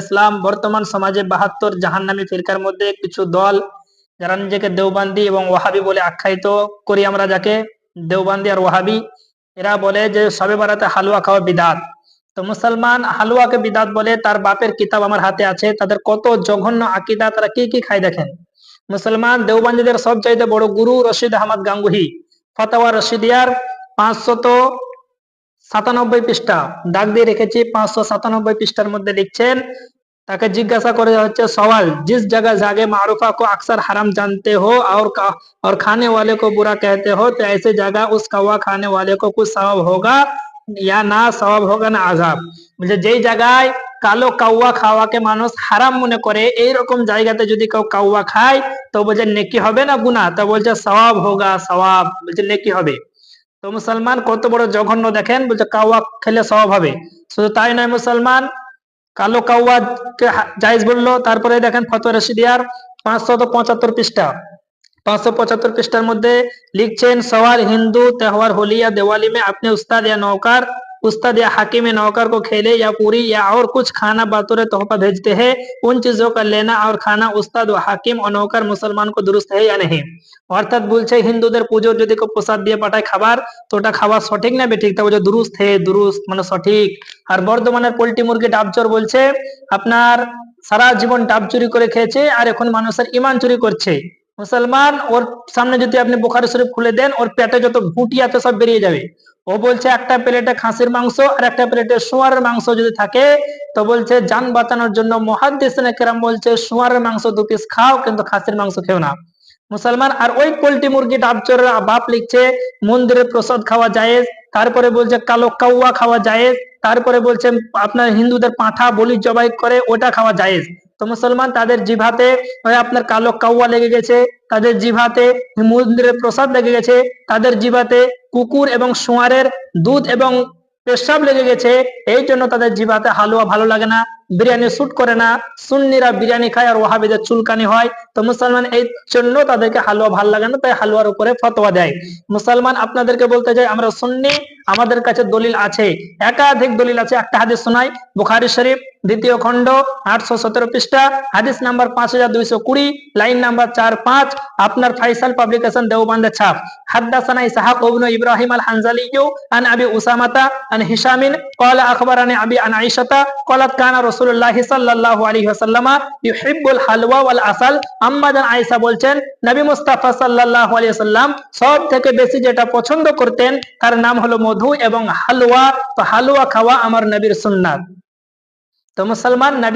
ইসলাম বর্তমান সমাজে 72 জাহান্নামী ফিরকার মধ্যে কিছু দল যারা নিজেকে দেওবান্দি এবং ওয়াহাবি বলে আখ্যায়িত করি আমরা, যাকে দেওবান্দি আর ওয়াহাবি, এরা বলে যে শবে বারাতে হালুয়া খাওয়া বিদাত। তো মুসলমান হালুয়াকে বিদাত বলে, তার বাপের কিতাব আমার হাতে আছে, তাদের কত জঘন্য আকিদা, তারা কি কি খায় দেখেন। মুসলমান দেওবান্দিদের সবচাইতে বড় গুরু রশিদ আহমদ গাঙ্গুহি, ফতোয়া রশিদিয়ার 597 পৃষ্ঠা দাগ দিয়ে রেখেছি। 597 পৃষ্ঠার মধ্যে লিখছেন, তাকে জিজ্ঞাসা করে হচ্ছে सवाल, जिस जगह जागे मारूफा को अक्सर हराम जानते हो और खाने वाले को बुरा कहते हो, तो ऐसे जगह उस कौवा खाने वाले को कुछ सवाब होगा या ना सवाब होगा ना আযাব। বলছে যেই জায়গায় কালো কাউয়া খাওয়াকে মানুষ হারাম মনে করে, এইরকম জায়গাতে যদি কেউ কাউয়া খায় তো বলছে নেকি হবে না গুনাহ, তো বলছে সওয়াব হোগা, সওয়াব, বলছে নেকি হবে। তো মুসলমান কত বড় জঘন্য দেখেন, বলছে কাউয়া খেলে সওয়াব হবে। শুধু তাই নয়, মুসলমান কালো কাউয়া জায়েজ বললো, তারপরে দেখেন ফতোয়া রশিদিয়ার 575 পৃষ্ঠা, 575 পৃষ্ঠার মধ্যে লিখছেন, सवाल, हिंदू त्योहार होली या दिवाली में अपने उस्ताद या हाकिम नौकर को खेले या पूरी या और कुछ खाना बतौर तोहफा भेजते हैं, उन चीजों का लेना और खाना उस्ताद व हाकिम और नौकर मुसलमान को दुरुस्त है या नहीं। অর্থাৎ বলছে হিন্দুদের পুজোর যদি কেউ প্রসাদ দিয়ে পাঠায় খাবার, তো ওটা খাওয়া সঠিক না বেঠিক, তা বলছে দুরুস্ত হে, দুরুস্ত মানে সঠিক। আর বর্ধমানের পোল্ট্রি মুরগি ডাবচোর বলছে আপনার সারা জীবন ডাব চুরি করে খেয়েছে আর এখন মানুষের ইমান চুরি করছে। মুসলমান ওর সামনে যদি আপনি বুখারী শরীফ খুলে দেন, ওর পেটে যত ঘুঁটি আছে সব বেরিয়ে যাবে। ও বলছে একটা প্লেটে খাসির মাংস আর একটা প্লেটে শুয়ারের মাংস যদি থাকে, তো বলছে জান বাঁচানোর জন্য মুহাদ্দিসিনে কেরাম বলছে শুয়ারের মাংস 2 পিস খাও, কিন্তু খাসির মাংস খেও না। মুসলমান আর ওই পোল্ট্রি মুরগি ডাবচোরের বাপ লিখছে মন্দিরে প্রসাদ খাওয়া জায়েজ, তারপরে বলছে কালো কাউয়া খাওয়া জায়েজ, তারপরে বলছে আপনার হিন্দুদের পাঁঠা বলি জবাই করে ওটা খাওয়া জায়েজ। তো মুসলমান তাদের জিভাতে আপনার কালো কাউয়া লেগে গেছে, তাদের জিভাতে মন্দিরের প্রসাদ লেগে গেছে, তাদের জিভাতে কুকুর এবং শুয়ারের দুধ এবং পেশাব লেগে গেছে, এই জন্য তাদের জিভাতে হালুয়া ভালো লাগে না, বিরিয়ানি শুট করে না। সুন্নিরা বিরিয়ানি খায় আর ওয়াহাবিদের চুলকানি হয়, তো মুসলমান এই জন্য তাদেরকে হালুয়া ভালো লাগে না, তাই হালুয়ার উপরে ফতোয়া দেয়। মুসলমান আপনাদেরকে বলতে চাই, আমরা সুন্নি, আমাদের কাছে দলিল আছে, একাধিক দলিল আছে। একটা হাদিস শোনাই, বুখারী শরীফ 2য় খণ্ড 817 পৃষ্ঠা, হাদিস নাম্বার 5220, লাইন নাম্বার 4-5, আপনার ফাইসাল পাবলিকেশন দেওবন্দের ছাপ। হাদাসানা ইসহাক ইবনে ইব্রাহিম আল হানজালি আন আবি উসামাতা আন হিশামিন قال اخبرني ابي عن عائشه قالت كان رسول الله صلى الله عليه وسلم يحب الحلوى والعسل। আম্মা জান আয়েশা বলছেন, নবী মুস্তাফা সাল্লাল্লাহু আলাইহি ওয়াসাল্লাম সব থেকে বেশি যেটা পছন্দ করতেন তার নাম হলো মধু এবং হালুয়া। তো হালুয়া খাওয়া আমার নবীর সুন্নাত। তো মুসলমান নবী